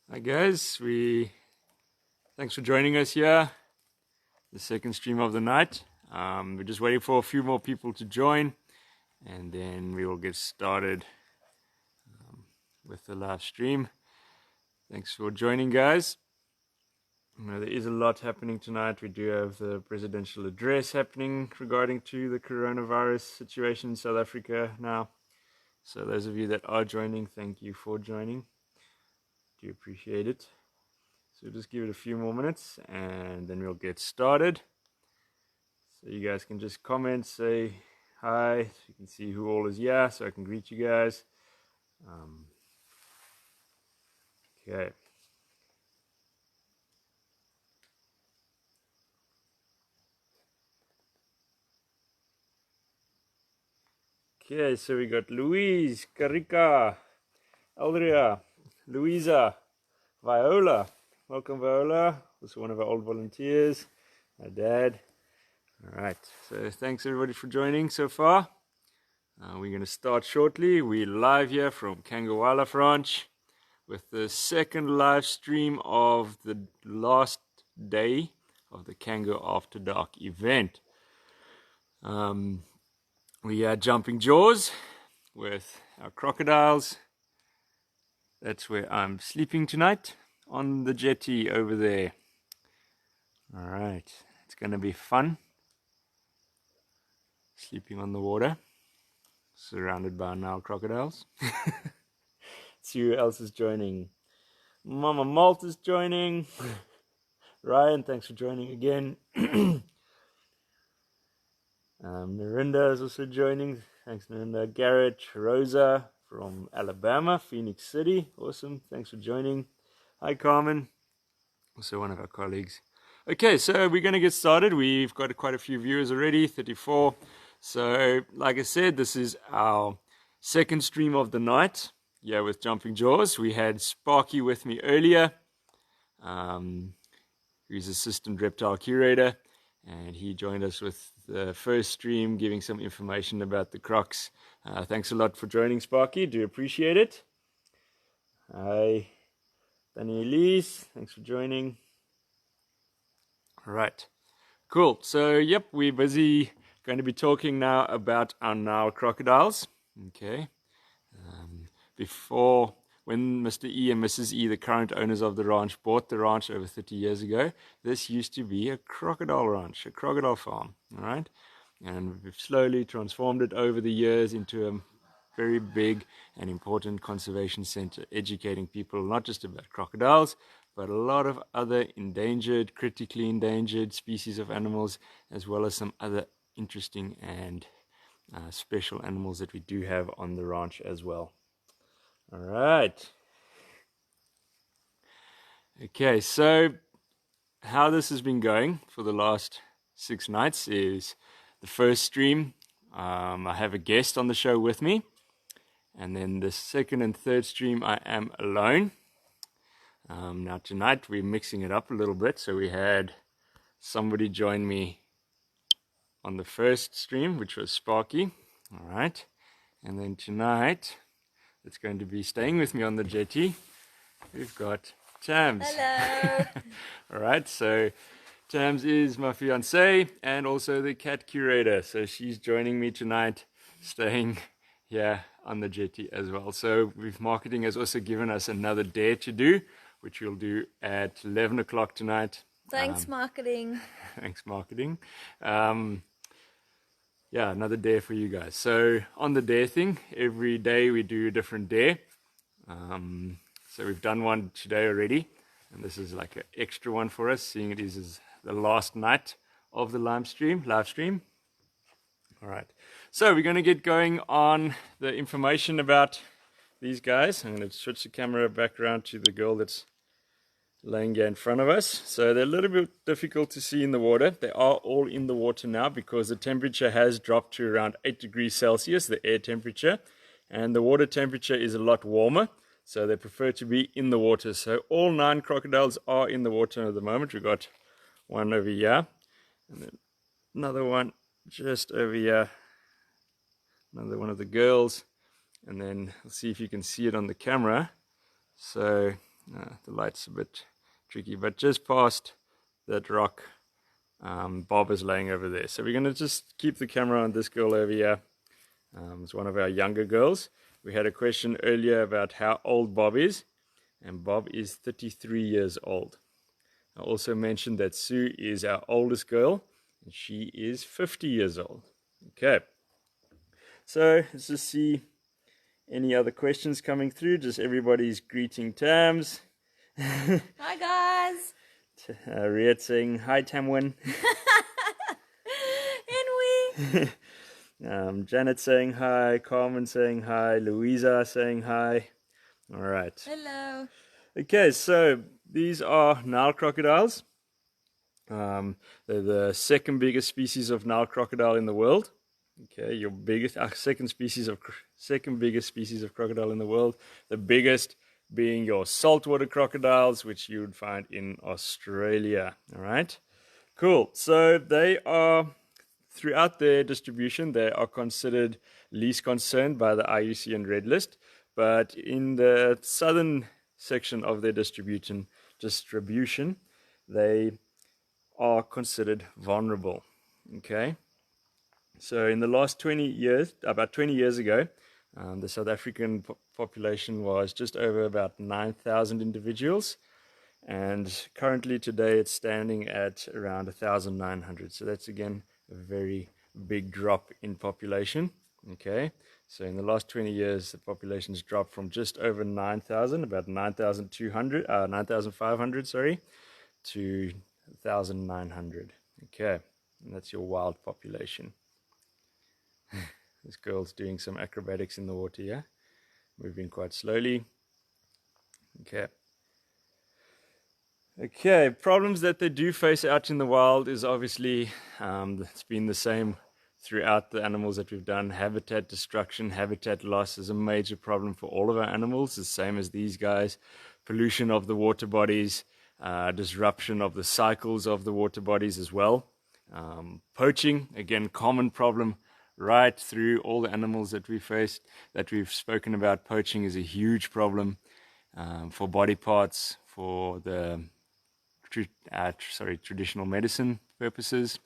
Hi guys, thanks for joining us here, the second stream of the night. We're just waiting for a few more people to join, and then we will get started with the live stream. Thanks for joining, guys. There is a lot happening tonight. We do have the presidential address happening regarding to the coronavirus situation in South Africa now. So those of you that are joining, thank you for joining. Do appreciate it. So just give it a few more minutes and then we'll get started. So you guys can just comment, say hi, so you can see who all is here, so I can greet you guys. Okay. Okay, so we got Louise, Karika, Aldria, Louisa, Viola. Welcome, Viola. Also one of our old volunteers, my dad. Alright, so thanks everybody for joining so far. We're going to start shortly. We're live here from Cango Wildlife Ranch with the second live stream of the last day of the Cango After Dark event. We are jumping jaws with our crocodiles. That's where I'm sleeping tonight, on the jetty over there. Alright, it's going to be fun. Sleeping on the water, surrounded by Nile crocodiles. See who else is joining. Mama Malt is joining. Ryan, thanks for joining again. Mirinda is also joining. Thanks, Mirinda. Garrett, Rosa from Alabama, Phoenix City. Awesome. Thanks for joining. Hi, Carmen. Also one of our colleagues. Okay, so we're going to get started. We've got quite a few viewers already, 34. So, like I said, this is our second stream of the night. Yeah, with Jumping Jaws. We had Sparky with me earlier. He's Assistant Reptile Curator. And he joined us with the first stream, giving some information about the crocs. Thanks a lot for joining, Sparky. Do appreciate it. Hi, Danny Elise. Thanks for joining. All right. Cool. So, yep, we're busy going to be talking now about our Nile crocodiles. Okay. Before, when Mr. E and Mrs. E, the current owners of the ranch, bought the ranch over 30 years ago, this used to be a crocodile ranch, a crocodile farm, all right? And we've slowly transformed it over the years into a very big and important conservation center, educating people not just about crocodiles, but a lot of other endangered, critically endangered species of animals, as well as some other interesting and special animals that we do have on the ranch as well. All right. Okay, so how this has been going for the last 6 nights is the first stream. I have a guest on the show with me. And then the second and third stream, I am alone. Now tonight we're mixing it up a little bit. So we had somebody join me on the first stream, which was Sparky. All right. And then tonight, it's going to be staying with me on the jetty. We've got Tams. Hello. All right, so Tams is my fiancée and also the cat curator. So she's joining me tonight, staying here on the jetty as well. So marketing has also given us another dare to do, which we'll do at 11 o'clock tonight. Thanks, marketing. Thanks, marketing. Yeah, another dare for you guys. So on the dare thing, every day we do a different dare. So we've done one today already, and this is like an extra one for us, seeing it is the last night of the live stream. All right, so we're going to get going on the information about these guys. I'm going to switch the camera back around to the girl that's laying here in front of us. So they're a little bit difficult to see in the water. They are all in the water now because the temperature has dropped to around 8 degrees Celsius, the air temperature, and the water temperature is a lot warmer. So they prefer to be in the water. So all 9 crocodiles are in the water at the moment. We've got one over here, and then another one just over here, another one of the girls, and then we'll see if you can see it on the camera. So The light's a bit tricky, but just past that rock, Bob is laying over there. So we're going to just keep the camera on this girl over here. It's one of our younger girls. We had a question earlier about how old Bob is, and Bob is 33 years old. I also mentioned that Sue is our oldest girl, and she is 50 years old. Okay, so let's just see any other questions coming through. Just everybody's greeting Tams. Hi guys. Riet saying hi, Tamwin. And we. Janet saying hi, Carmen saying hi, Louisa saying hi. All right. Hello. Okay, so these are Nile crocodiles. They're the second biggest species of Nile crocodile in the world. Okay, your biggest, second biggest species of crocodile in the world. The biggest being your saltwater crocodiles, which you would find in Australia. All right, cool. So they are, throughout their distribution, they are considered least concern by the IUCN Red List, but in the southern section of their distribution, they are considered vulnerable. Okay. So in the last 20 years, about 20 years ago, the South African population was just over about 9,000 individuals, and currently today it's standing at around 1,900. So that's again a very big drop in population. Okay, so in the last 20 years, the population's dropped from just over 9,000, about 9,500, sorry, to 1,900. Okay, and that's your wild population. This girl's doing some acrobatics in the water here, moving quite slowly. Okay. Okay, problems that they do face out in the wild is obviously, it's been the same throughout the animals that we've done. Habitat destruction, habitat loss is a major problem for all of our animals, the same as these guys. Pollution of the water bodies, disruption of the cycles of the water bodies as well. Poaching, again, common problem right through all the animals that we faced, that we've spoken about. Poaching is a huge problem for body parts, for the traditional medicine purposes.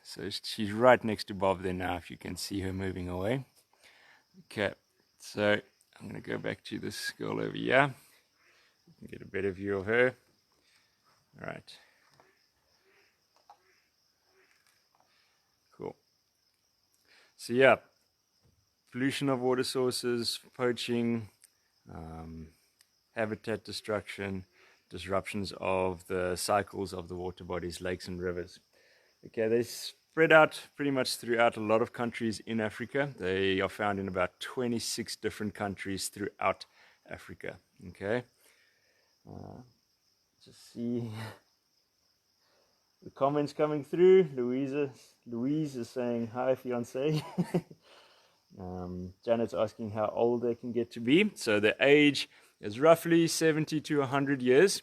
So she's right next to Bob there now, if you can see her moving away. Okay, so I'm going to go back to this girl over here. You can get a better view of her. All right. Cool. So yeah, pollution of water sources, poaching, habitat destruction, disruptions of the cycles of the water bodies, lakes and rivers. Okay, they spread out pretty much throughout a lot of countries in Africa. They are found in about 26 different countries throughout Africa. Okay, just see the comments coming through. Louise is saying hi, fiance. Janet's asking how old they can get to be. So the age is roughly 70 to 100 years.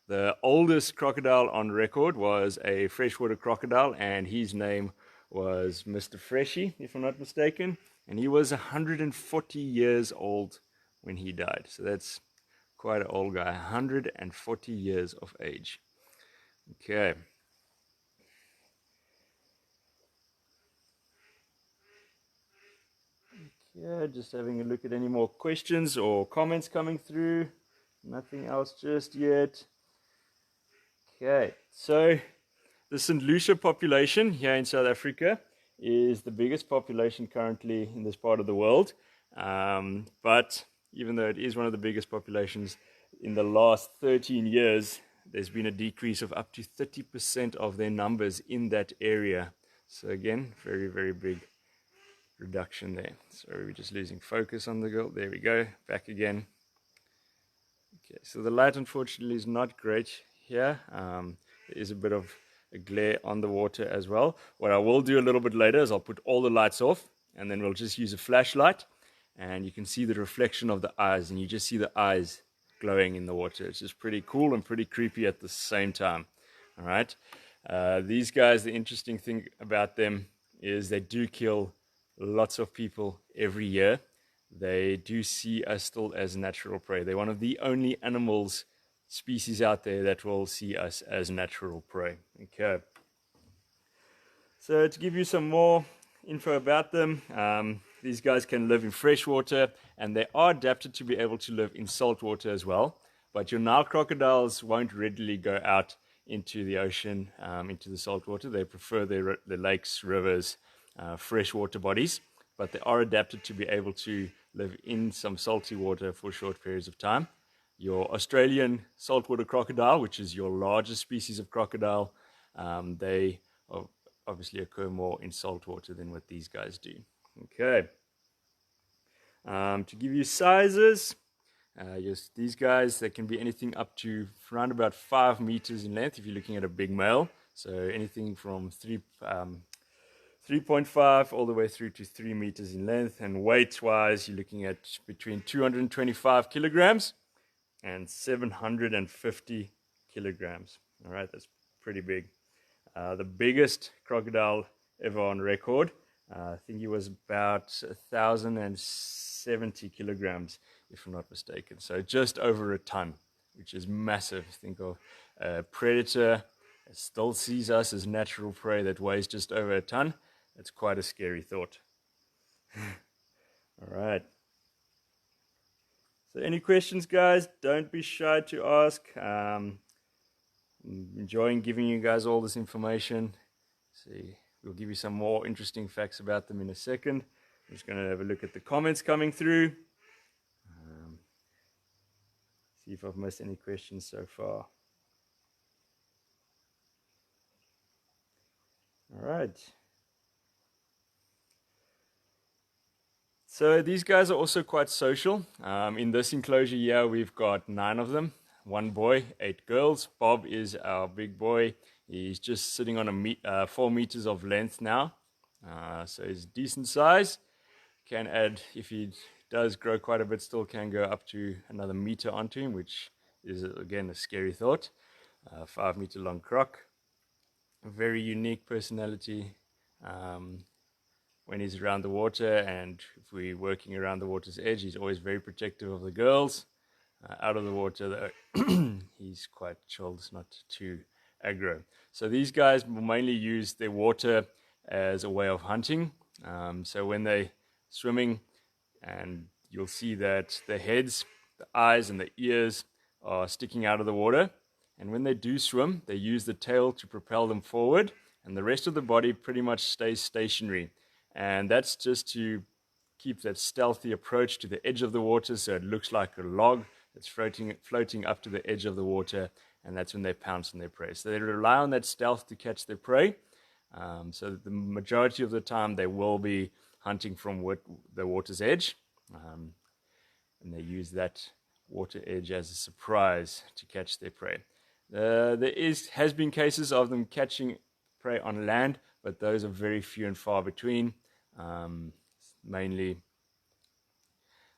The oldest crocodile on record was a freshwater crocodile, and his name was Mr. Freshie, if I'm not mistaken. And he was 140 years old when he died. So that's quite an old guy, 140 years of age. Okay. Yeah, just having a look at any more questions or comments coming through. Nothing else just yet. Okay, so the St. Lucia population here in South Africa is the biggest population currently in this part of the world. But even though it is one of the biggest populations, in the last 13 years, there's been a decrease of up to 30% of their numbers in that area. So again, very, very big reduction there. Sorry, we're just losing focus on the girl. There we go, back again. Okay, so the light unfortunately is not great here. There is a bit of a glare on the water as well. What I will do a little bit later is I'll put all the lights off, and then we'll just use a flashlight, and you can see the reflection of the eyes, and you just see the eyes glowing in the water. It's just pretty cool and pretty creepy at the same time. All right, these guys, the interesting thing about them is they do kill lots of people every year. they do see us still as natural prey. They're one of the only animals, species out there that will see us as natural prey. Okay. So to give you some more info about them, these guys can live in fresh water, and they are adapted to be able to live in salt water as well. But your Nile crocodiles won't readily go out into the ocean, into the salt water. They prefer the lakes, rivers, freshwater bodies, but they are adapted to be able to live in some salty water for short periods of time. Your Australian saltwater crocodile, which is your largest species of crocodile, they obviously occur more in salt water than what these guys do. Okay. To give you sizes, yes, these guys, they can be anything up to around about 5 meters in length if you're looking at a big male. So anything from 3.5 all the way through to 3 meters in length. And weight-wise, you're looking at between 225 kilograms and 750 kilograms. All right, that's pretty big. The biggest crocodile ever on record, I think he was about 1,070 kilograms, if I'm not mistaken. So just over a ton, which is massive. Think of a predator that still sees us as natural prey that weighs just over a ton. That's quite a scary thought. All right. So any questions, guys? Don't be shy to ask. Enjoying giving you guys all this information. See, we'll give you some more interesting facts about them in a second. I'm just going to have a look at the comments coming through. See if I've missed any questions so far. All right. So these guys are also quite social. In this enclosure here, we've got 9 of them. 1 boy, 8 girls. Bob is our big boy. He's just sitting on 4 meters of length now. So he's decent size. Can add, if he does grow quite a bit, still can go up to another meter onto him, which is again a scary thought. 5 meter long croc. A very unique personality. When he's around the water, and if we're working around the water's edge, he's always very protective of the girls. Out of the water, though, he's quite chilled, not too aggro. So these guys will mainly use their water as a way of hunting. So when they're swimming, and you'll see that the heads, the eyes, and the ears are sticking out of the water. And when they do swim, they use the tail to propel them forward, and the rest of the body pretty much stays stationary. And that's just to keep that stealthy approach to the edge of the water, so it looks like a log that's floating up to the edge of the water, and that's when they pounce on their prey. So they rely on that stealth to catch their prey. So the majority of the time they will be hunting from the water's edge, and they use that water edge as a surprise to catch their prey. There has been cases of them catching prey on land, but those are very few and far between.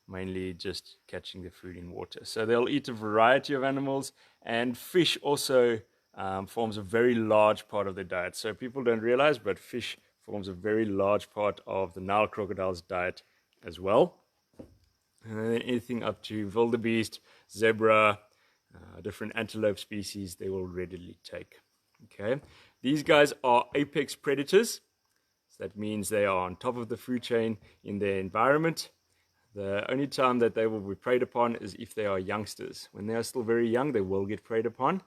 Mainly just catching the food in water. So they'll eat a variety of animals, and fish also forms a very large part of their diet. So people don't realize, but fish forms a very large part of the Nile crocodile's diet as well. And then anything up to wildebeest, zebra, different antelope species, they will readily take. Okay, these guys are apex predators. So that means they are on top of the food chain in their environment. The only time that they will be preyed upon is if they are youngsters. When they are still very young, they will get preyed upon.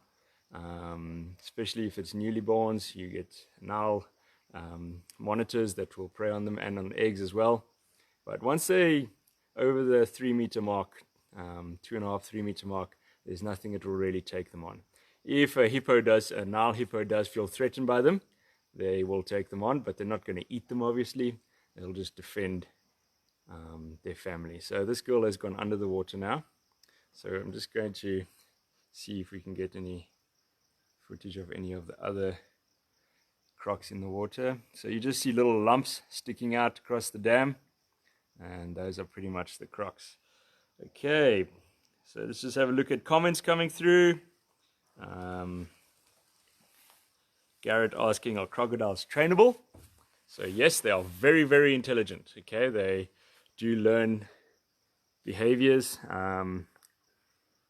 Especially if it's newlyborns, you get Nile monitors that will prey on them, and on eggs as well. But once they over the 3 meter mark, 2.5, 3 meter mark, there's nothing that will really take them on. If a Nile hippo does feel threatened by them, they will take them on, but they're not going to eat them, obviously. They'll just defend their family. So this girl has gone under the water now. So I'm just going to see if we can get any footage of any of the other crocs in the water. So you just see little lumps sticking out across the dam, and those are pretty much the crocs. Okay, so let's just have a look at comments coming through. Garrett asking, are crocodiles trainable? So yes, they are very, very intelligent. Okay, they do learn behaviors.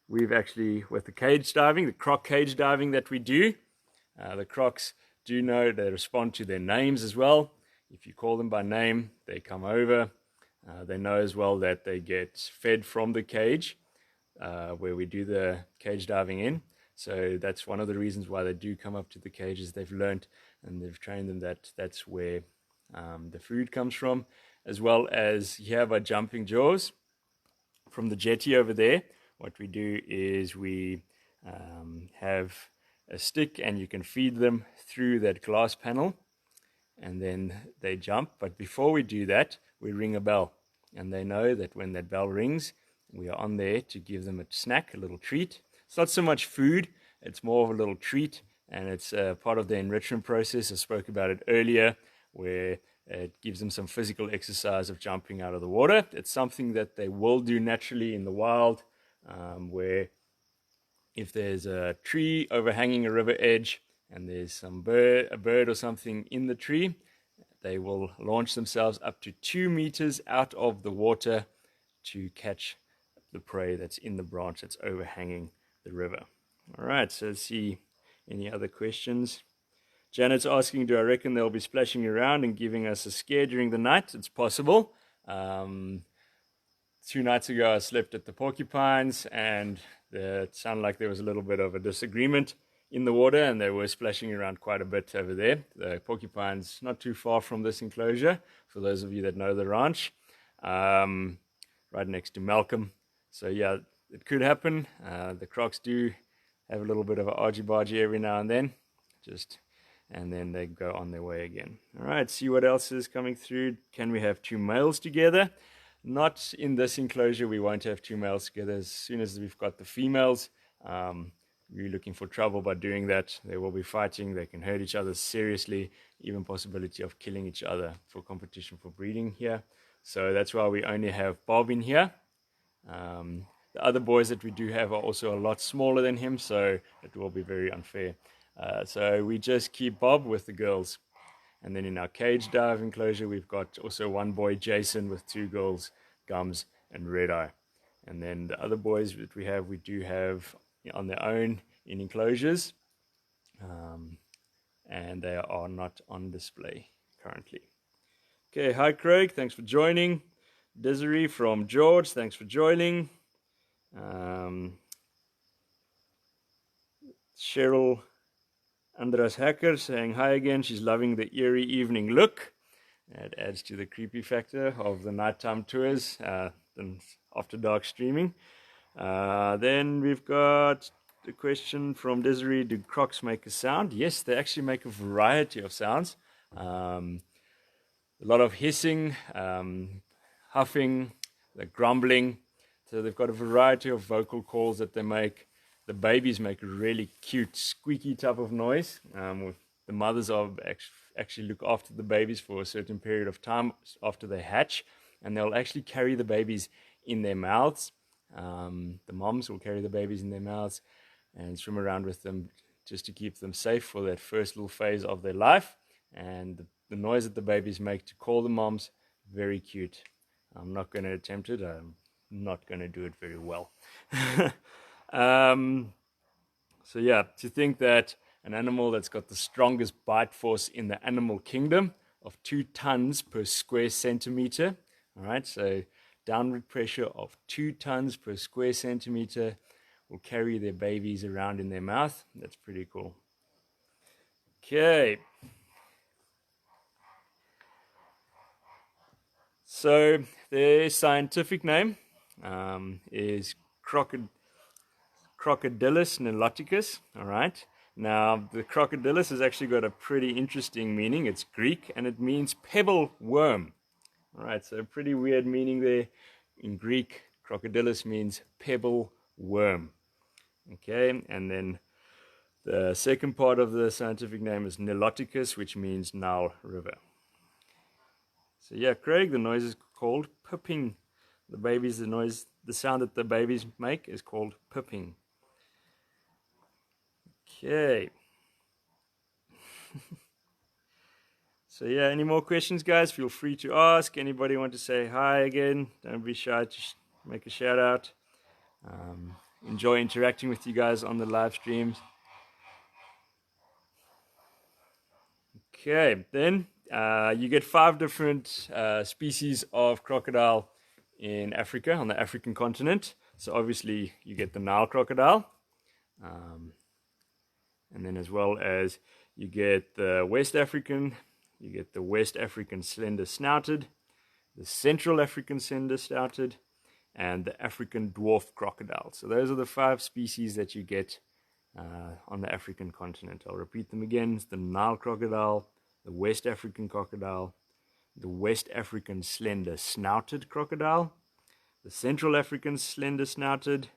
We've actually, with the cage diving, the croc cage diving that we do, the crocs do know, they respond to their names as well. If you call them by name, they come over. They know as well that they get fed from the cage where we do the cage diving in. So that's one of the reasons why they do come up to the cages. They've learned and they've trained them that that's where the food comes from, as well as here by jumping jaws from the jetty over there. What we do is we have a stick and you can feed them through that glass panel and then they jump. But before we do that, we ring a bell, and they know that when that bell rings, we are on there to give them a snack, a little treat. It's not so much food, it's more of a little treat, and it's part of the enrichment process. I spoke about it earlier, where it gives them some physical exercise of jumping out of the water. It's something that they will do naturally in the wild, where if there's a tree overhanging a river edge and there's a bird or something in the tree, they will launch themselves up to 2 meters out of the water to catch the prey that's in the branch that's overhanging the river. All right, so let's see any other questions. Janet's asking, do I reckon they'll be splashing around and giving us a scare during the night? It's possible. 2 nights ago I slept at the porcupines and it sounded like there was a little bit of a disagreement in the water and they were splashing around quite a bit over there. The porcupine's not too far from this enclosure, for those of you that know the ranch, right next to Malcolm. So yeah, it could happen. The crocs do have a little bit of an argy-bargy every now and then, and then they go on their way again. All right, see what else is coming through. Can we have 2 males together? Not in this enclosure, we won't have 2 males together. As soon as we've got the females, we're looking for trouble by doing that. They will be fighting, they can hurt each other seriously, even possibility of killing each other for competition for breeding here. So that's why we only have Bob in here. The other boys that we do have are also a lot smaller than him, so it will be very unfair. So we just keep Bob with the girls. And then in our cage dive enclosure, we've got also one boy, Jason, with 2 girls, Gums and Red Eye. And then the other boys that we do have on their own in enclosures. And they are not on display currently. Okay, hi Craig, thanks for joining. Desiree from George, thanks for joining. Cheryl Andras Hacker saying hi again. She's loving the eerie evening look. It adds to the creepy factor of the nighttime tours and after dark streaming. Then we've got a question from Desiree. Do crocs make a sound? Yes, they actually make a variety of sounds. A lot of hissing, huffing, the grumbling. So they've got a variety of vocal calls that they make. The babies make a really cute, squeaky type of noise. The mothers actually look after the babies for a certain period of time after they hatch, and they'll actually carry the babies in their mouths. The moms will carry the babies in their mouths and swim around with them just to keep them safe for that first little phase of their life. And the noise that the babies make to call the moms, very cute. I'm not going to attempt it. I'm not going to do it very well. So yeah, to think that an animal that's got the strongest bite force in the animal kingdom of 2 tons per square centimeter, all right, so downward pressure of 2 tons per square centimeter will carry their babies around in their mouth. That's pretty cool. Okay. So their scientific name is Crocodylus Niloticus. All right. Now the Crocodylus has actually got a pretty interesting meaning. It's Greek and it means pebble worm. All right. So pretty weird meaning there. In Greek, Crocodylus means pebble worm. Okay. And then the second part of the scientific name is Niloticus, which means Nile River. So yeah, Craig, the noise is called pipping. The sound that the babies make is called pipping. Okay. So yeah, any more questions, guys? Feel free to ask. Anybody want to say hi again? Don't be shy to make a shout out. Enjoy interacting with you guys on the live streams. Okay, then you get 5 different species of crocodile in Africa, on the African continent. So obviously you get the Nile crocodile, and then as well as you get the West African, you get the West African slender snouted, the Central African slender snouted, and the African dwarf crocodile. So those are the 5 species that you get on the African continent. I'll repeat them again. It's the Nile crocodile, the West African crocodile, the West African slender snouted crocodile, the Central African slender snouted,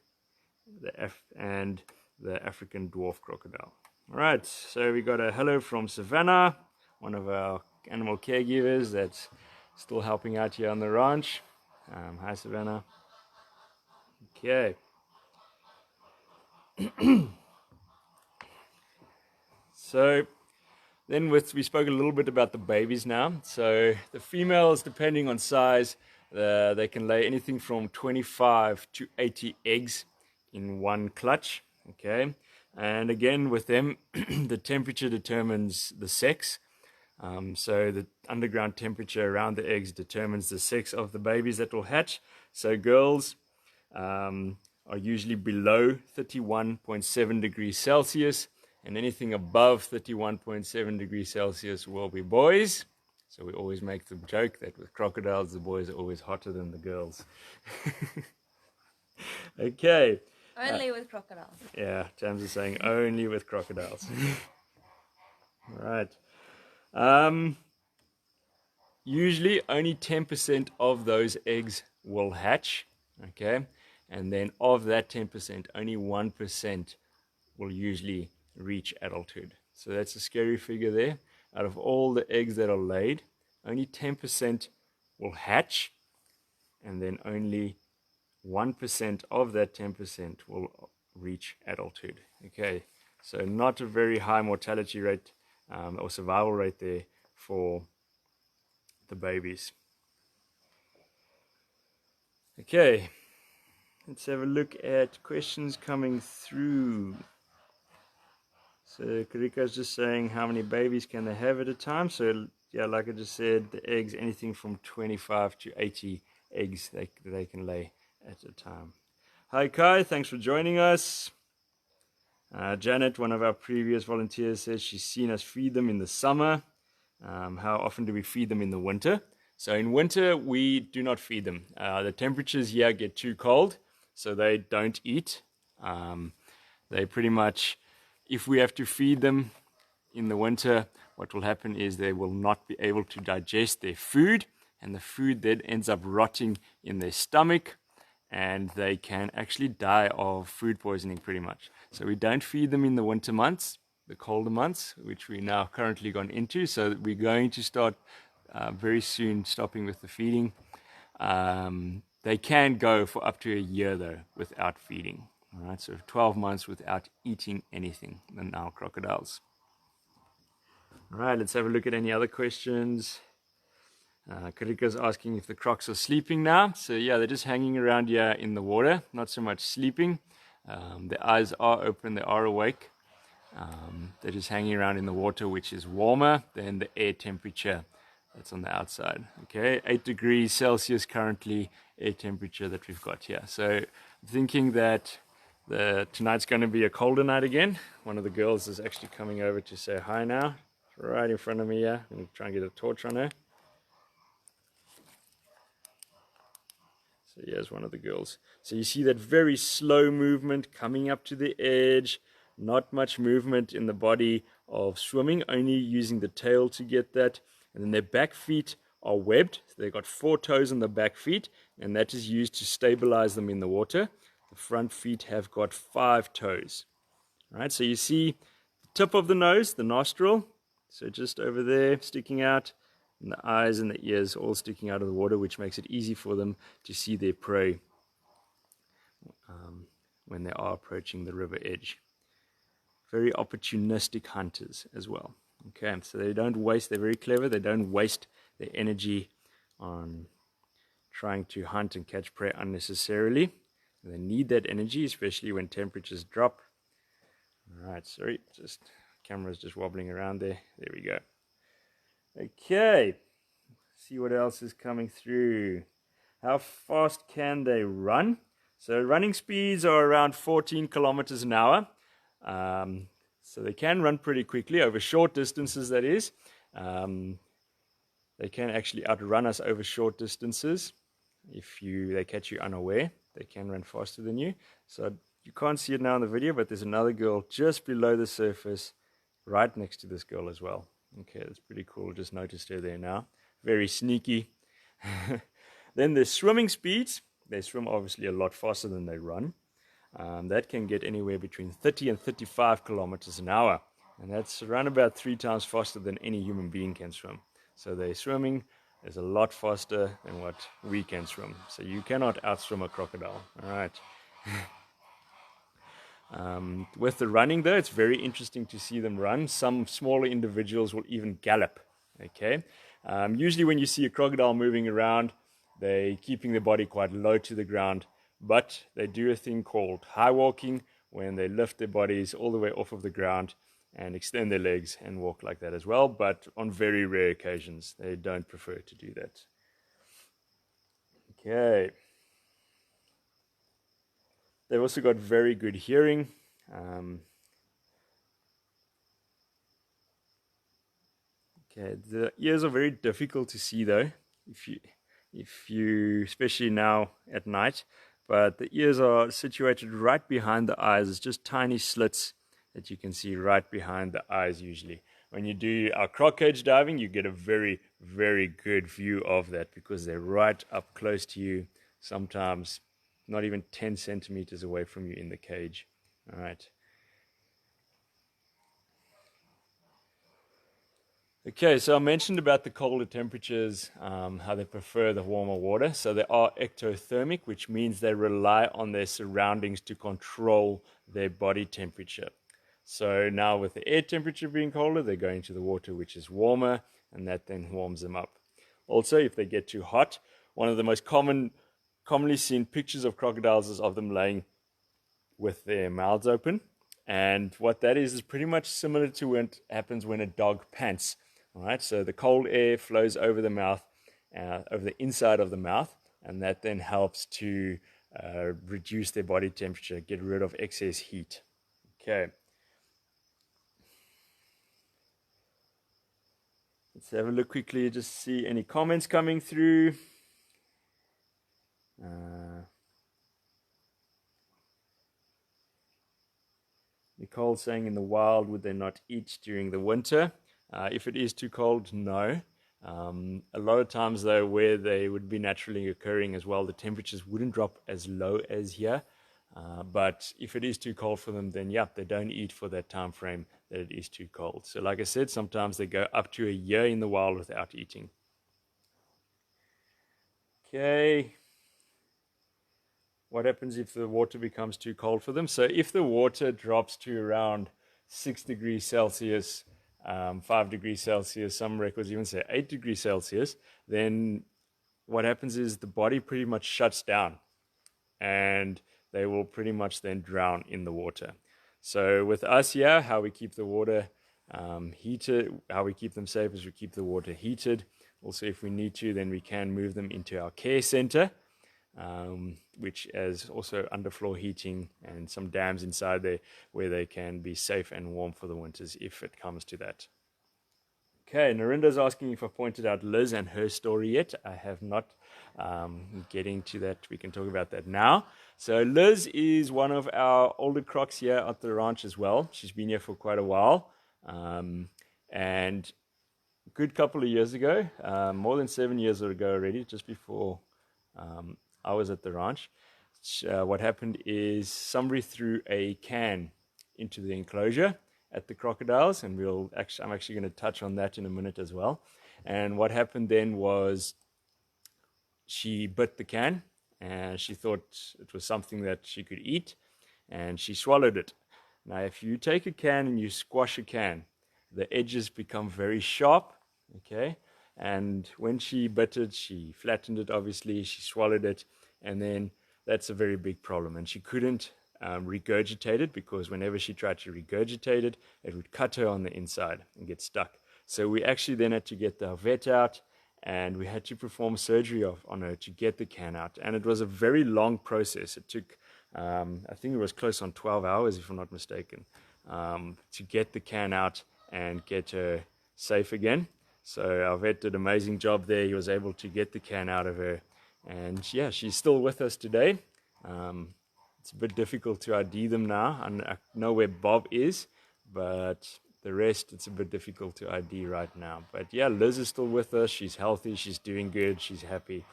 and the African dwarf crocodile. All right, so we got a hello from Savannah, one of our animal caregivers that's still helping out here on the ranch. Hi, Savannah. Okay. So then we spoke a little bit about the babies now. So the females, depending on size, they can lay anything from 25 to 80 eggs in one clutch. Okay. And again, with them, the temperature determines the sex. So the underground temperature around the eggs determines the sex of the babies that will hatch. So girls are usually below 31.7 degrees Celsius, and anything above 31.7 degrees Celsius will be boys. So we always make the joke that with crocodiles, the boys are always hotter than the girls. Okay. Only with crocodiles. Yeah, James is saying only with crocodiles. Right. Usually only 10% of those eggs will hatch. Okay. And then of that 10%, only 1% will usually reach adulthood. So that's a scary figure there. Out of all the eggs that are laid, only 10% will hatch, and then only 1% of that 10% will reach adulthood. Okay, so not a very high mortality rate or survival rate there for the babies. Okay, let's have a look at questions coming through. So Karika's just saying how many babies can they have at a time. So yeah, like I just said, the eggs, anything from 25 to 80 eggs they can lay at a time. Hi Kai, thanks for joining us. Janet, one of our previous volunteers, says she's seen us feed them in the summer. How often do we feed them in the winter? So in winter, we do not feed them. The temperatures here get too cold, so they don't eat. They pretty much, if we have to feed them in the winter, what will happen is they will not be able to digest their food, and the food then ends up rotting in their stomach, and they can actually die of food poisoning pretty much. So we don't feed them in the winter months, the colder months, which we now currently gone into. So we're going to start very soon stopping with the feeding. They can go for up to a year though without feeding. All right, so 12 months without eating anything, the Nile crocodiles. All right, let's have a look at any other questions. Karika's asking if the crocs are sleeping now. So yeah, they're just hanging around here in the water, not so much sleeping. Their eyes are open, they are awake. They're just hanging around in the water, which is warmer than the air temperature that's on the outside. Okay, 8 degrees Celsius currently, air temperature that we've got here. So thinking that tonight's going to be a colder night again. One of the girls is actually coming over to say hi now. Right in front of me here. I'm going to try and get a torch on her. So here's one of the girls. So you see that very slow movement coming up to the edge. Not much movement in the body of swimming, only using the tail to get that. And then their back feet are webbed. So they've got 4 toes on the back feet, and that is used to stabilize them in the water. The front feet have got 5 toes. All right, so you see the tip of the nose, the nostril, so just over there sticking out, and the eyes and the ears all sticking out of the water, which makes it easy for them to see their prey when they are approaching the river edge. Very opportunistic hunters as well. Okay, so they don't waste, they're very clever, they don't waste their energy on trying to hunt and catch prey unnecessarily. And they need that energy, especially when temperatures drop. Alright, sorry, camera's just wobbling around there. There we go. Okay, see what else is coming through. How fast can they run? So running speeds are around 14 kilometers an hour. So they can run pretty quickly over short distances, that is. They can actually outrun us over short distances. If they catch you unaware, they can run faster than you. So you can't see it now in the video, but there's another girl just below the surface, right next to this girl as well. Okay, that's pretty cool. Just noticed her there now. Very sneaky. Then there's swimming speeds. They swim obviously a lot faster than they run. That can get anywhere between 30 and 35 kilometers an hour. And that's around about 3 times faster than any human being can swim. So their swimming is a lot faster than what we can swim. So you cannot outswim a crocodile. All right. With the running though, it's very interesting to see them run. Some smaller individuals will even gallop. Okay. Usually when you see a crocodile moving around, they're keeping their body quite low to the ground, but they do a thing called high walking, when they lift their bodies all the way off of the ground and extend their legs and walk like that as well. But on very rare occasions, they don't prefer to do that. Okay. They've also got very good hearing. Okay, the ears are very difficult to see though, if you especially now at night. But the ears are situated right behind the eyes. It's just tiny slits that you can see right behind the eyes usually. When you do our croc cage diving, you get a very, very good view of that because they're right up close to you, sometimes not even 10 centimeters away from you in the cage. All right. Okay, so I mentioned about the colder temperatures, how they prefer the warmer water. So they are ectothermic, which means they rely on their surroundings to control their body temperature. So now with the air temperature being colder, they go into the water which is warmer, and that then warms them up. Also, if they get too hot, one of the most commonly seen pictures of crocodiles is of them laying with their mouths open. And what that is pretty much similar to what happens when a dog pants. All right, so the cold air flows over the mouth, over the inside of the mouth, and that then helps to reduce their body temperature, get rid of excess heat. Okay. Let's have a look quickly, just see any comments coming through. Nicole saying, in the wild, would they not eat during the winter? If it is too cold, no. A lot of times, though, where they would be naturally occurring as well, the temperatures wouldn't drop as low as here. But if it is too cold for them, then yeah, they don't eat for that time frame that it is too cold. So like I said, sometimes they go up to a year in the wild without eating. Okay. What happens if the water becomes too cold for them? So if the water drops to around 6 degrees Celsius, 5 degrees Celsius, some records even say 8 degrees Celsius, then what happens is the body pretty much shuts down and they will pretty much then drown in the water. So with us here, how we keep the water heated, how we keep them safe is we keep the water heated. Also, if we need to, then we can move them into our care center, which has also underfloor heating and some dams inside there where they can be safe and warm for the winters if it comes to that. Okay, Narinda's asking if I pointed out Liz and her story yet. I have not. Getting to that, we can talk about that now. So Liz is one of our older crocs here at the ranch as well. She's been here for quite a while. And a good couple of years ago, more than 7 years ago already, just before I was at the ranch, what happened is somebody threw a can into the enclosure at the crocodiles, and I'm actually going to touch on that in a minute as well. And what happened then was she bit the can, and she thought it was something that she could eat, and she swallowed it. Now, if you take a can and you squash a can, the edges become very sharp, okay? And when she bit it, she flattened it, obviously, she swallowed it, and then that's a very big problem. And she couldn't regurgitate it, because whenever she tried to regurgitate it, it would cut her on the inside and get stuck. So we actually then had to get the vet out, and we had to perform surgery on her to get the can out. And it was a very long process. It took, I think it was close on 12 hours, if I'm not mistaken, to get the can out and get her safe again. So our vet did an amazing job there. He was able to get the can out of her. And yeah, she's still with us today. It's a bit difficult to ID them now. I know where Bob is, but the rest, it's a bit difficult to ID right now. But yeah, Liz is still with us. She's healthy. She's doing good. She's happy.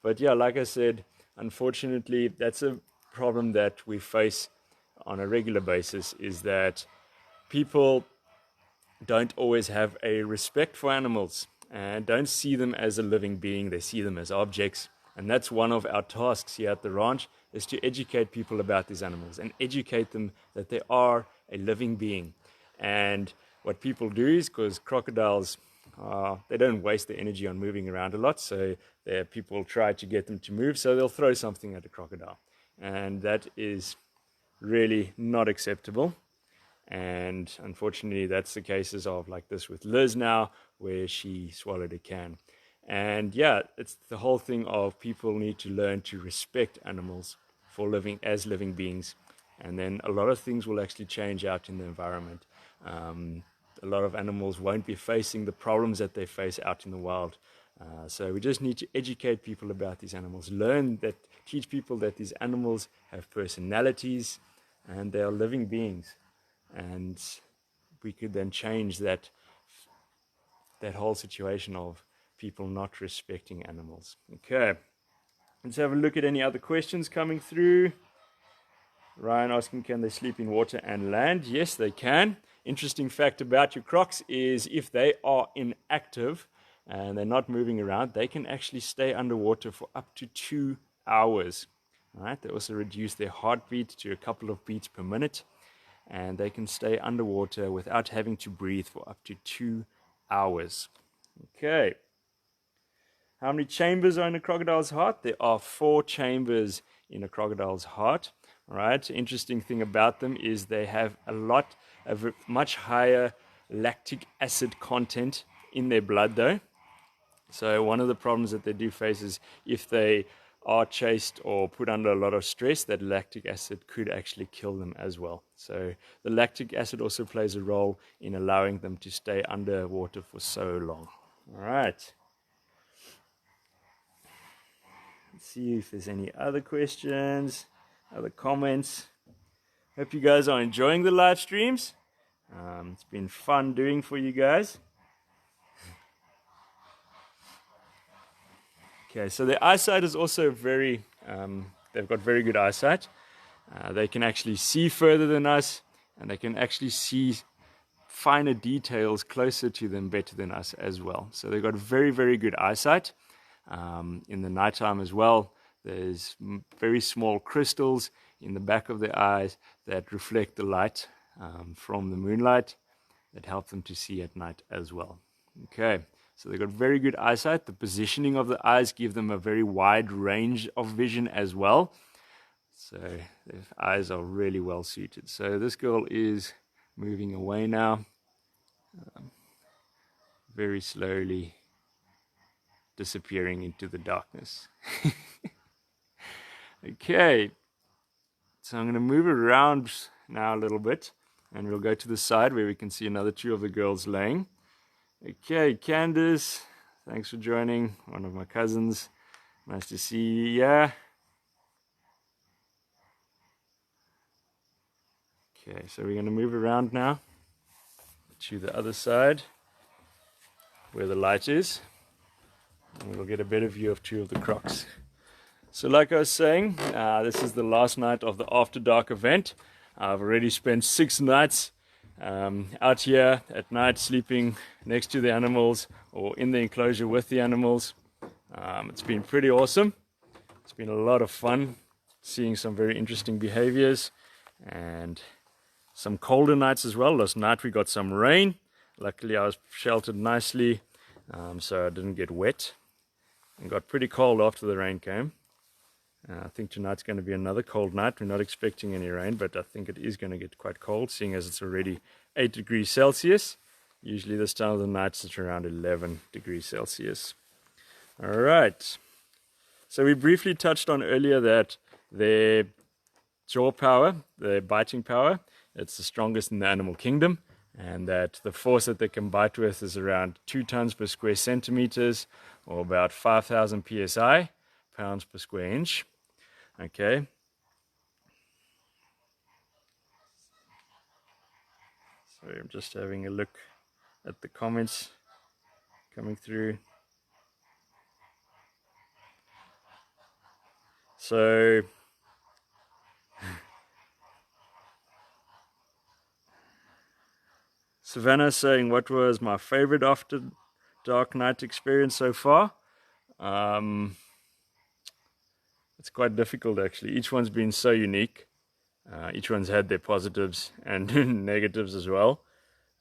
But yeah, like I said, unfortunately, that's a problem that we face on a regular basis, is that people don't always have a respect for animals and don't see them as a living being. They see them as objects. And that's one of our tasks here at the ranch, is to educate people about these animals and educate them that they are a living being. And what people do is, because crocodiles, they don't waste their energy on moving around a lot, so people try to get them to move, so they'll throw something at a crocodile. And that is really not acceptable. And unfortunately, that's the cases of like this with Liz now, where she swallowed a can. And yeah, it's the whole thing of people need to learn to respect animals for living as living beings. And then a lot of things will actually change out in the environment. A lot of animals won't be facing the problems that they face out in the wild. So we just need to educate people about these animals, teach people that these animals have personalities and they are living beings. And we could then change that whole situation of people not respecting animals. Okay, let's have a look at any other questions coming through. Ryan asking, can they sleep in water and land? Yes, they can. Interesting fact about your crocs is if they are inactive and they're not moving around, they can actually stay underwater for up to 2 hours. All right, they also reduce their heartbeat to a couple of beats per minute, and they can stay underwater without having to breathe for up to 2 hours. Okay. How many chambers are in a crocodile's heart? There are 4 chambers in a crocodile's heart. All right. Interesting thing about them is they have a much higher lactic acid content in their blood, though. So one of the problems that they do face is if they are chased or put under a lot of stress, that lactic acid could actually kill them as well. So the lactic acid also plays a role in allowing them to stay underwater for so long. All right. Let's see if there's any other questions, other comments. Hope you guys are enjoying the live streams. It's been fun doing for you guys. Okay, so their eyesight is also they've got very good eyesight. They can actually see further than us, and they can actually see finer details closer to them better than us as well. So they've got very, very good eyesight. In the nighttime as well, there's very small crystals in the back of their eyes that reflect the light from the moonlight that help them to see at night as well. Okay. So they've got very good eyesight. The positioning of the eyes give them a very wide range of vision as well. So their eyes are really well suited. So this girl is moving away now. Very slowly disappearing into the darkness. Okay. So I'm going to move around now a little bit. And we'll go to the side where we can see another 2 of the girls laying. Okay, Candace, thanks for joining. One of my cousins. Nice to see you. Yeah. Okay, so we're going to move around now to the other side where the light is. And we'll get a better view of 2 of the crocs. So like I was saying, this is the last night of the After Dark event. I've already spent 6 nights out here at night, sleeping next to the animals or in the enclosure with the animals. It's been pretty awesome. It's been a lot of fun seeing some very interesting behaviors and some colder nights as well. Last night we got some rain. Luckily I was sheltered nicely so I didn't get wet. And got pretty cold after the rain came. I think tonight's going to be another cold night. We're not expecting any rain, but I think it is going to get quite cold, seeing as it's already 8 degrees Celsius. Usually this time of the night it's around 11 degrees Celsius. Alright, so we briefly touched on earlier that their jaw power, their biting power, it's the strongest in the animal kingdom, and that the force that they can bite with is around 2 tons per square centimeters, or about 5,000 psi, pounds per square inch. Okay. So I'm just having a look at the comments coming through. So Savannah saying, what was my favorite After Dark night experience so far? It's quite difficult actually. Each one's been so unique. Each one's had their positives and negatives as well.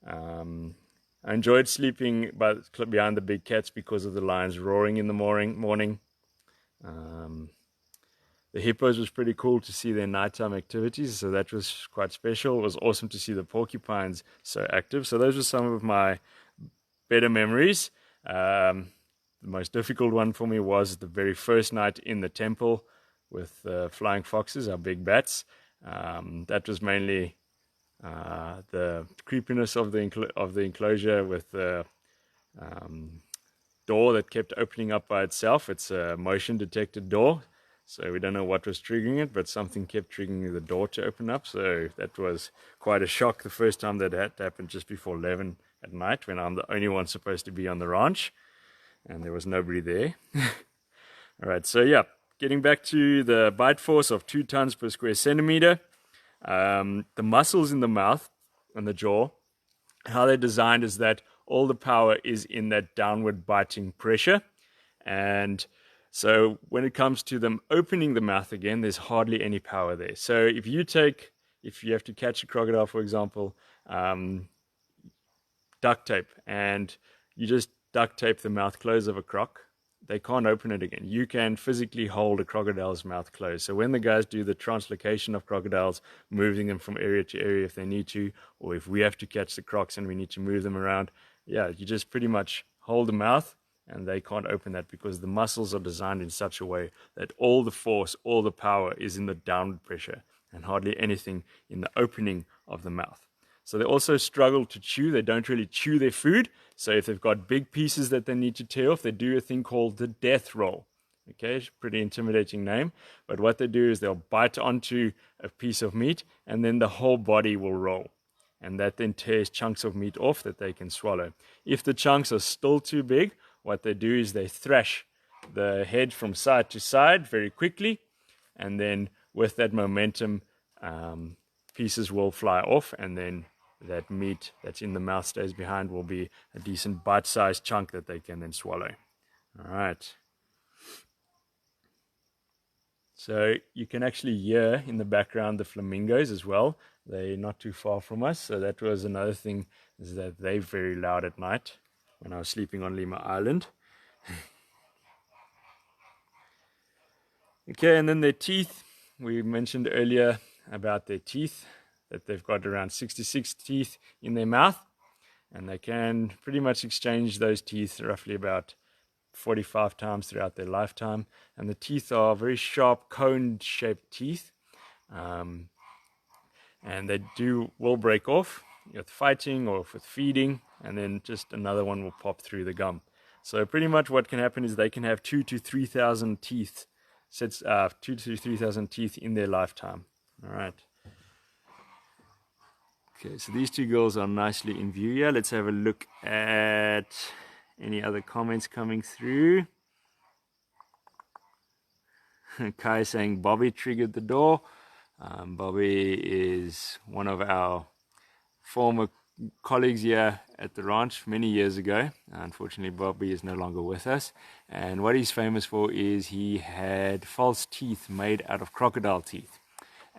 I enjoyed sleeping behind the big cats because of the lions roaring in the morning. The hippos was pretty cool to see their nighttime activities, so that was quite special. It was awesome to see the porcupines so active. So those were some of my better memories. The most difficult one for me was the very first night in the temple with flying foxes, our big bats. That was mainly the creepiness of the enclosure with the door that kept opening up by itself. It's a motion detected door, so we don't know what was triggering it, but something kept triggering the door to open up. So that was quite a shock the first time that happened, just before 11 at night, when I'm the only one supposed to be on the ranch and there was nobody there. All right, so yeah, getting back to the bite force of 2 tons per square centimeter. The muscles in the mouth and the jaw, how they're designed is that all the power is in that downward biting pressure. And so when it comes to them opening the mouth again, there's hardly any power there. So if you have to catch a crocodile, for example, duct tape, and you just duct tape the mouth closed of a croc, they can't open it again. You can physically hold a crocodile's mouth closed. So when the guys do the translocation of crocodiles, moving them from area to area if they need to, or if we have to catch the crocs and we need to move them around, yeah, you just pretty much hold the mouth and they can't open that, because the muscles are designed in such a way that all the force, all the power is in the downward pressure and hardly anything in the opening of the mouth. So they also struggle to chew. They don't really chew their food. So if they've got big pieces that they need to tear off, they do a thing called the death roll. Okay, pretty intimidating name. But what they do is they'll bite onto a piece of meat and then the whole body will roll. And that then tears chunks of meat off that they can swallow. If the chunks are still too big, what they do is they thrash the head from side to side very quickly. And then with that momentum, pieces will fly off, and then that meat that's in the mouth stays behind, will be a decent bite-sized chunk that they can then swallow. All right. So you can actually hear in the background the flamingos as well. They're not too far from us. So that was another thing, is that they're very loud at night when I was sleeping on Lima Island. Okay, and then their teeth. We mentioned earlier about their teeth, that they've got around 66 teeth in their mouth, and they can pretty much exchange those teeth roughly about 45 times throughout their lifetime. And the teeth are very sharp cone-shaped teeth, and they will break off with fighting or with feeding, and then just another one will pop through the gum. So pretty much what can happen is they can have 2,000 to 3,000 teeth, 2,000 to 3,000 teeth in their lifetime. All right. Okay, so these two girls are nicely in view here. Let's have a look at any other comments coming through. Kai saying Bobby triggered the door. Bobby is one of our former colleagues here at the ranch many years ago. Unfortunately, Bobby is no longer with us. And what he's famous for is he had false teeth made out of crocodile teeth.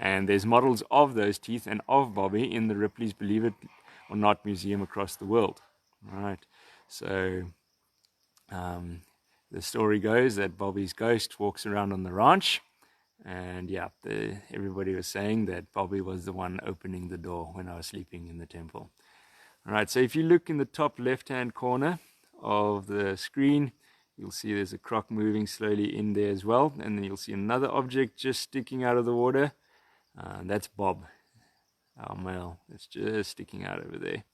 And there's models of those teeth and of Bobby in the Ripley's Believe It or Not Museum across the world. All right. So The story goes that Bobby's ghost walks around on the ranch, and yeah, everybody was saying that Bobby was the one opening the door when I was sleeping in the temple. All right, so if you look in the top left-hand corner of the screen, you'll see there's a croc moving slowly in there as well, and then you'll see another object just sticking out of the water. That's Bob, our male. It's just sticking out over there.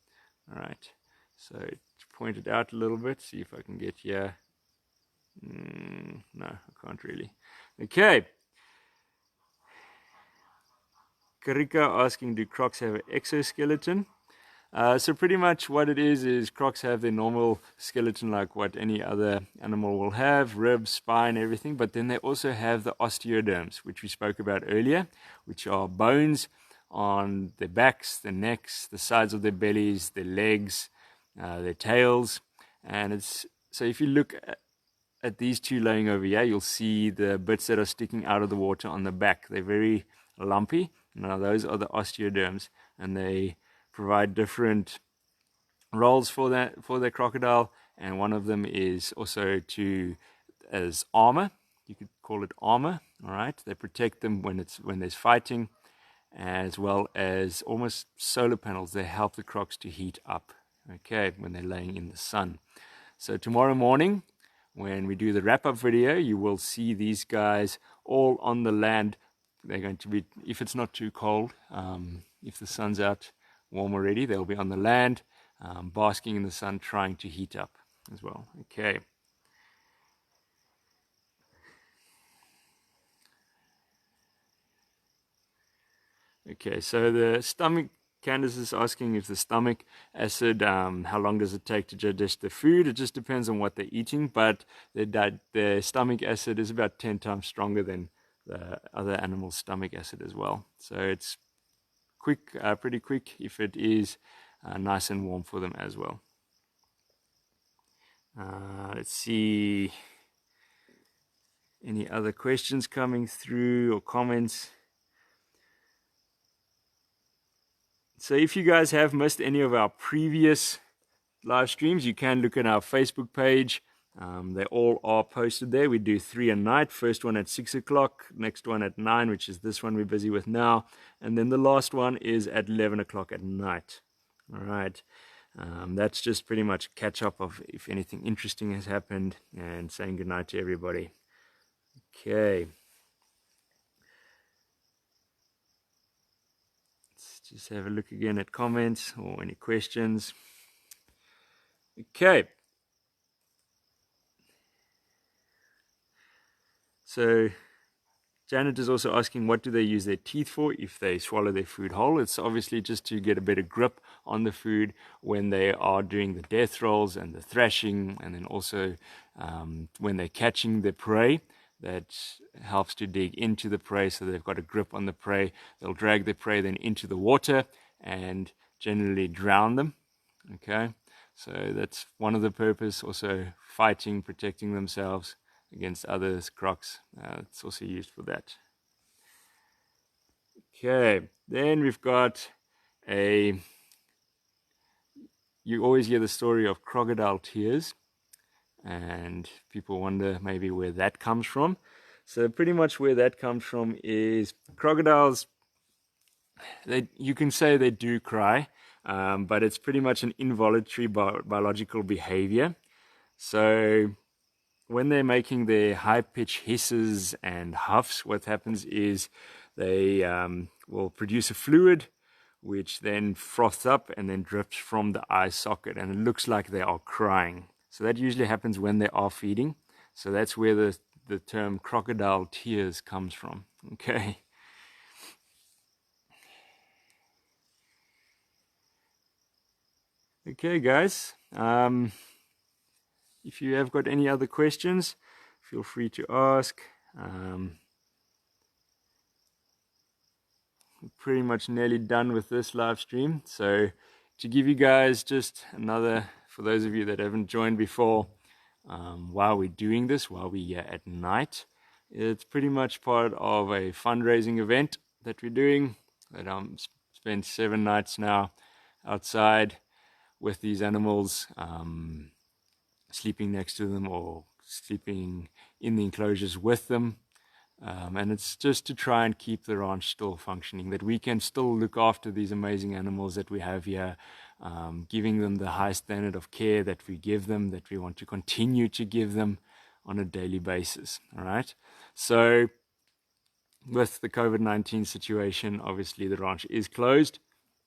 All right, so to point it out a little bit, see if I can get here. No, I can't really. Okay. Karika asking, do crocs have an exoskeleton? So pretty much what it is crocs have their normal skeleton like what any other animal will have, ribs, spine, everything, but then they also have the osteoderms, which we spoke about earlier, which are bones on their backs, their necks, the sides of their bellies, their legs, their tails. And it's so if you look at these two laying over here, you'll see the bits that are sticking out of the water on the back. They're very lumpy. Now those are the osteoderms, and they provide different roles for the crocodile, and one of them is also as armor. You could call it armor. All right, they protect them when there's fighting, as well as almost solar panels. They help the crocs to heat up, okay, when they're laying in the sun. So tomorrow morning, when we do the wrap-up video, you will see these guys all on the land. They're going to be, if it's not too cold, if the sun's out warm already, they'll be on the land, basking in the sun, trying to heat up as well. Okay. Okay, so the stomach, Candace is asking if the stomach acid, how long does it take to digest the food? It just depends on what they're eating, but the stomach acid is about 10 times stronger than the other animal's stomach acid as well. So it's quick, pretty quick if it is nice and warm for them as well. Let's see any other questions coming through or comments. So if you guys have missed any of our previous live streams, you can look at our Facebook page. They all are posted there. We do 3 a night. First one at 6 o'clock, next one at 9, which is this one we're busy with now, and then the last one is at 11 o'clock at night. All right, that's just pretty much a catch up of if anything interesting has happened and saying goodnight to everybody. Okay, let's just have a look again at comments or any questions. Okay. So Janet is also asking, what do they use their teeth for if they swallow their food whole? It's obviously just to get a better grip on the food when they are doing the death rolls and the thrashing, and then also when they're catching the prey. That helps to dig into the prey so they've got a grip on the prey. They'll drag the prey then into the water and generally drown them. Okay, so that's one of the purpose. Also fighting, protecting themselves against others, crocs. It's also used for that. Okay, then we've got you always hear the story of Crocodile Tears, and people wonder maybe where that comes from. So pretty much where that comes from is crocodiles, you can say they do cry, but it's pretty much an involuntary biological behavior. So when they're making their high-pitched hisses and huffs, what happens is they will produce a fluid which then froths up and then drips from the eye socket, and it looks like they are crying. So that usually happens when they are feeding. So that's where the term crocodile tears comes from. Okay. Okay, guys. If you have got any other questions, feel free to ask. We're pretty much nearly done with this live stream. So to give you guys just another, for those of you that haven't joined before, while we're doing this, while we're here at night, it's pretty much part of a fundraising event that we're doing. That spent 7 nights now outside with these animals. sleeping next to them or sleeping in the enclosures with them. And it's just to try and keep the ranch still functioning, that we can still look after these amazing animals that we have here, giving them the high standard of care that we give them, that we want to continue to give them on a daily basis. All right. So with the COVID-19 situation, obviously the ranch is closed,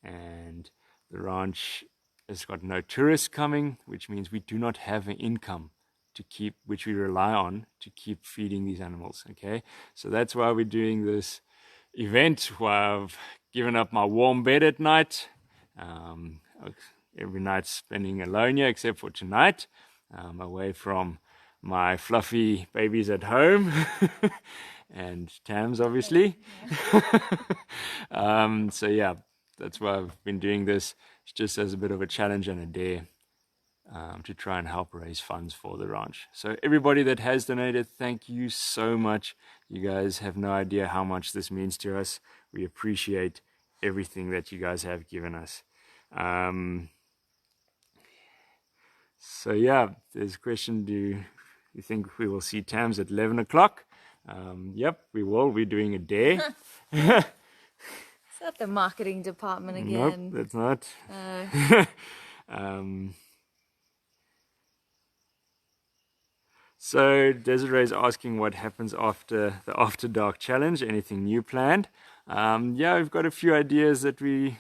and the ranch has got no tourists coming, which means we do not have an income to keep, which we rely on to keep feeding these animals. Okay, so that's why we're doing this event, where I've given up my warm bed at night. Every night spending alone here, except for tonight, away from my fluffy babies at home and Tams, obviously. So yeah, that's why I've been doing this. It's just as a bit of a challenge and a dare, to try and help raise funds for the ranch. So everybody that has donated, thank you so much. You guys have no idea how much this means to us. We appreciate everything that you guys have given us. So yeah, there's a question, do you think we will see Tams at 11 o'clock? Yep, we will. We're doing a dare. Is that the marketing department again? Nope, that's not. So Desiree is asking what happens after the After Dark challenge. Anything new planned? Yeah, we've got a few ideas that we're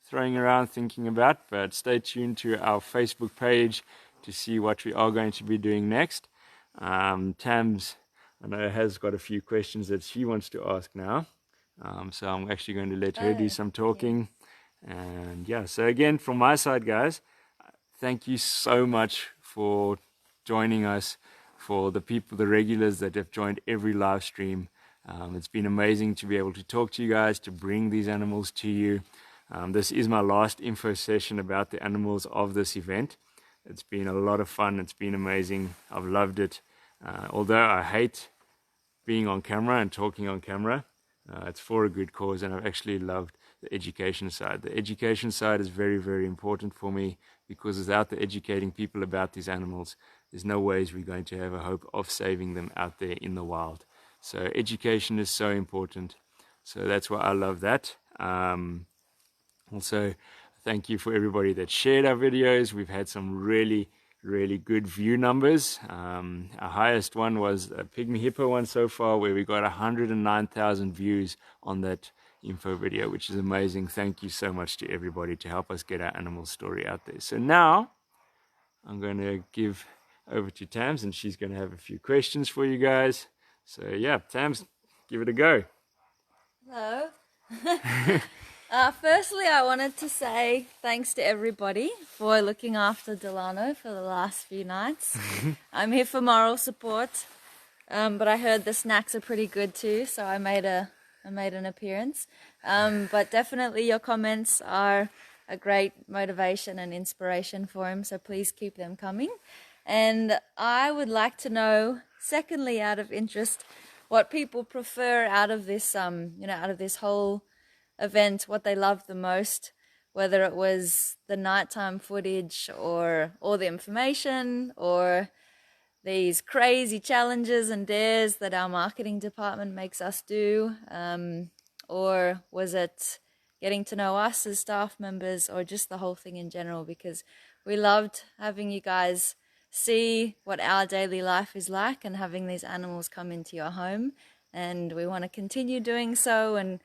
throwing around, thinking about, but stay tuned to our Facebook page to see what we are going to be doing next. Tams, I know, has got a few questions that she wants to ask now. So I'm actually going to let her do some talking. And yeah, so again, from my side, guys, thank you so much for joining us, for the people, the regulars that have joined every live stream. It's been amazing to be able to talk to you guys, to bring these animals to you. This is my last info session about the animals of this event. It's been a lot of fun. It's been amazing. I've loved it. Although I hate being on camera and talking on camera, it's for a good cause, and I've actually loved the education side. The education side is very, very important for me, because without the educating people about these animals, there's no ways we're going to have a hope of saving them out there in the wild. So education is so important. So that's why I love that. Also, thank you for everybody that shared our videos. We've had some really good view numbers. Our highest one was a pygmy hippo one so far, where we got 109,000 views on that info video, which is amazing. Thank you so much to everybody to help us get our animal story out there. So now I'm going to give over to Tams, and she's going to have a few questions for you guys. So yeah, Tams, give it a go. Hello. Firstly, I wanted to say thanks to everybody for looking after Delano for the last few nights. I'm here for moral support, but I heard the snacks are pretty good too, so I made an appearance. But definitely your comments are a great motivation and inspiration for him, so please keep them coming. And I would like to know, secondly, out of interest, what people prefer out of this, out of this whole event, what they loved the most, whether it was the nighttime footage or all the information, or these crazy challenges and dares that our marketing department makes us do, or was it getting to know us as staff members, or just the whole thing in general, because we loved having you guys see what our daily life is like and having these animals come into your home, and we want to continue doing so, and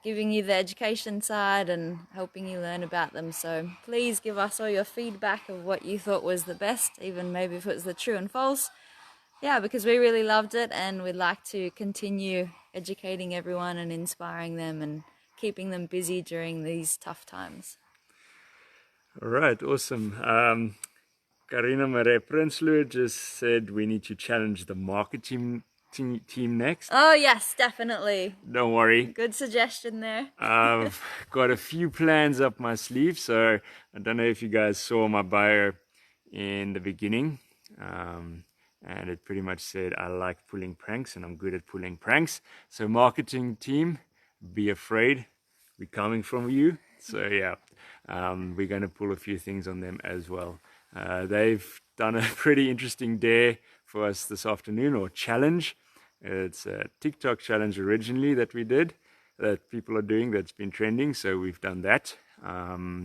giving you the education side and helping you learn about them. So please give us all your feedback of what you thought was the best, even maybe if it was the true and false. Yeah, because we really loved it, and we'd like to continue educating everyone and inspiring them and keeping them busy during these tough times. All right, awesome. Karina Marie Prinsloo just said we need to challenge the marketing team next. Oh yes, definitely. Don't worry. Good suggestion there. I've got a few plans up my sleeve, so I don't know if you guys saw my bio in the beginning, and it pretty much said I like pulling pranks and I'm good at pulling pranks. So marketing team, be afraid, we're coming from you. So yeah, we're going to pull a few things on them as well. They've done a pretty interesting dare for us this afternoon, or challenge. It's a TikTok challenge originally that we did, that people are doing, that's been trending, so we've done that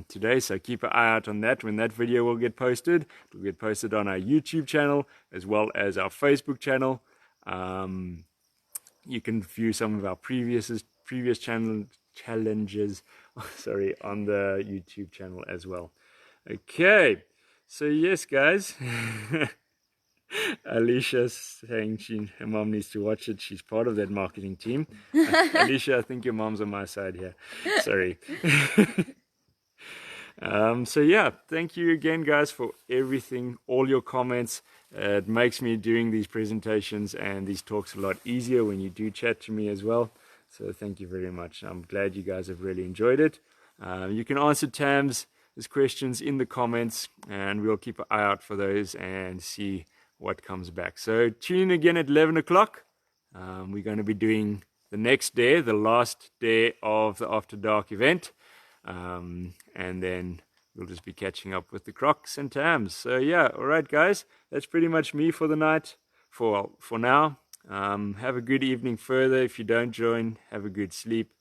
today. So keep an eye out on that. When that video will get posted, it will get posted on our YouTube channel as well as our Facebook channel. You can view some of our previous challenges on the YouTube channel as well. Okay, so yes guys, Alicia's saying her mom needs to watch it. She's part of that marketing team. Alicia, I think your mom's on my side here. Sorry. So yeah, thank you again guys for everything, all your comments. It makes me doing these presentations and these talks a lot easier when you do chat to me as well. So thank you very much. I'm glad you guys have really enjoyed it. You can answer Tam's questions in the comments, and we'll keep an eye out for those and see what comes back. So tune in again at 11 o'clock. We're going to be doing the next day, the last day of the After Dark event. And then we'll just be catching up with the crocs and Tams. So yeah, all right guys, that's pretty much me for the night, for now. Have a good evening further. If you don't join, have a good sleep.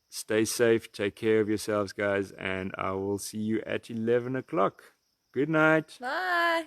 Stay safe, take care of yourselves guys, and I will see you at 11 o'clock. Good night. Bye.